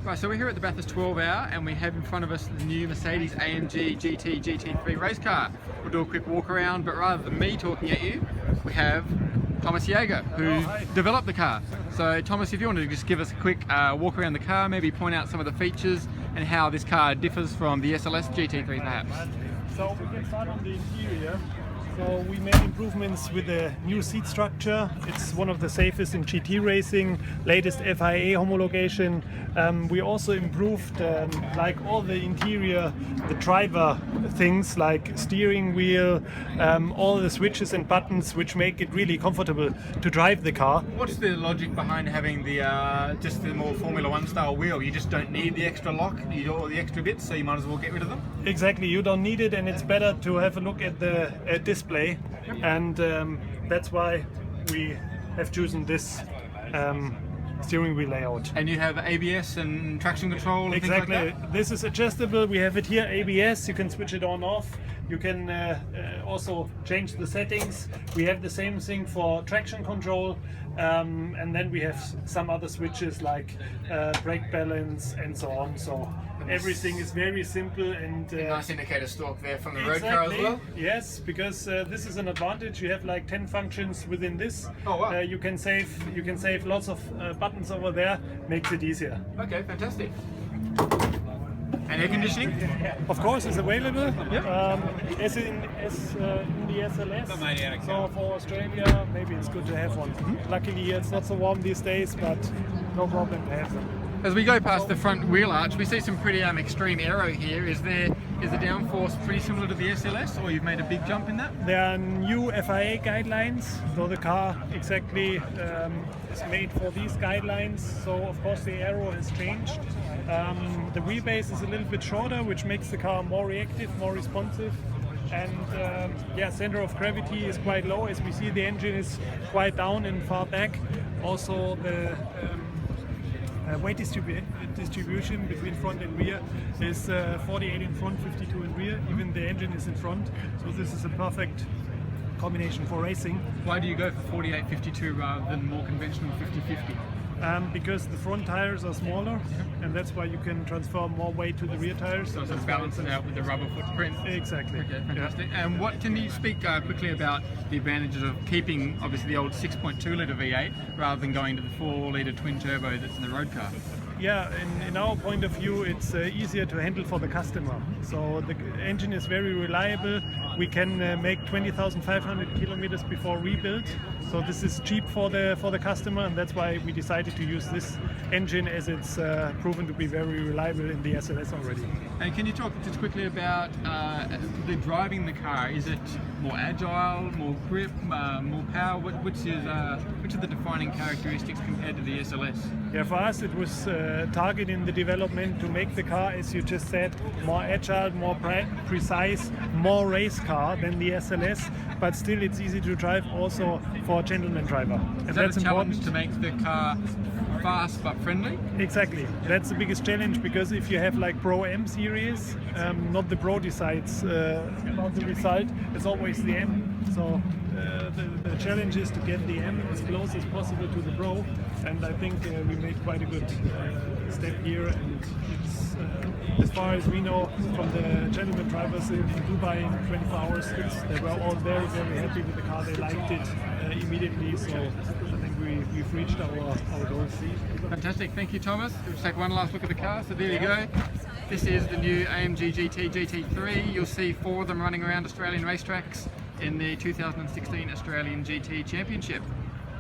Right, so we're here at the Bathurst 12 Hour and we have in front of us the new Mercedes-AMG GT GT3 race car. We'll do a quick walk around, but rather than me talking at you, we have Thomas Jäger, who developed the car. So Thomas, if you want to just give us a quick walk around the car, maybe point out some of the features and how this car differs from the SLS GT3 perhaps. So we can start on the interior. So we made improvements with the new seat structure. It's one of the safest in GT racing, latest FIA homologation. We also improved like all the interior, the driver things like steering wheel, all the switches and buttons which make it really comfortable to drive the car. What's the logic behind having the just the more Formula 1 style wheel? You just don't need the extra lock, you do all the extra bits, so you might as well get rid of them? Exactly, you don't need it, and it's better to have a look at the display, and that's why we have chosen this steering wheel layout. And you have ABS and traction control and exactly. things like that? This is adjustable. We have it here, ABS. You can switch it on off. You can also change the settings. We have the same thing for traction control, and then we have some other switches like brake balance and so on. So everything is very simple and nice indicator stalk there from the road car as well. Yes, because this is an advantage. You have like 10 functions within this. Oh wow! You can save lots of buttons over there. Makes it easier. Okay, fantastic. And air conditioning? Of course, it's available. Yep. As in the SLS. So for Australia, maybe it's good to have one. Luckily, it's not so warm these days, but no problem to have them. As we go past the front wheel arch, we see some pretty extreme aero here. Is the downforce pretty similar to the SLS, or you've made a big jump in that? There are new FIA guidelines, so the car exactly is made for these guidelines. So of course the aero has changed. The wheelbase is a little bit shorter, which makes the car more reactive, more responsive. And yeah, center of gravity is quite low. As we see, the engine is quite down and far back. Also the weight distribution between front and rear is 48 in front, 52 in rear. Even the engine is in front, so this is a perfect combination for racing. Why do you go for 48-52 rather than more conventional 50-50? Because the front tires are smaller, and that's why you can transfer more weight to the rear tires. So it's balanced out with the rubber footprint. Exactly. Okay, fantastic. Yeah. And what can you speak quickly about the advantages of keeping obviously the old 6.2 litre V8 rather than going to the 4 litre twin turbo that's in the road car? Yeah, in our point of view, it's easier to handle for the customer. So the engine is very reliable. We can make 20,500 kilometers before rebuild. So this is cheap for the customer, and that's why we decided to use this engine, as it's proven to be very reliable in the SLS already. And can you talk just quickly about the driving the car? Is it more agile, more grip, more power? Which are the defining characteristics compared to the SLS? Yeah, for us it was targeting the development to make the car, as you just said, more agile, more precise, more race car than the SLS, but still it's easy to drive also for a gentleman driver. And that's a challenge to make the car fast but friendly? Exactly, that's the biggest challenge, because if you have like Pro M series, not the Pro decides about the result, it's always the M. So the challenge is to get the M as close as possible to the Pro, and I think we made quite a good step here, and it's as far as we know from the gentleman drivers in Dubai in 24 hours, they were all very, very happy with the car. They liked it immediately, so I think we've reached our goals. Fantastic, thank you Thomas. We'll take one last look at the car, so there you go. This is the new AMG GT GT3. You'll see 4 of them running around Australian racetracks in the 2016 Australian GT Championship.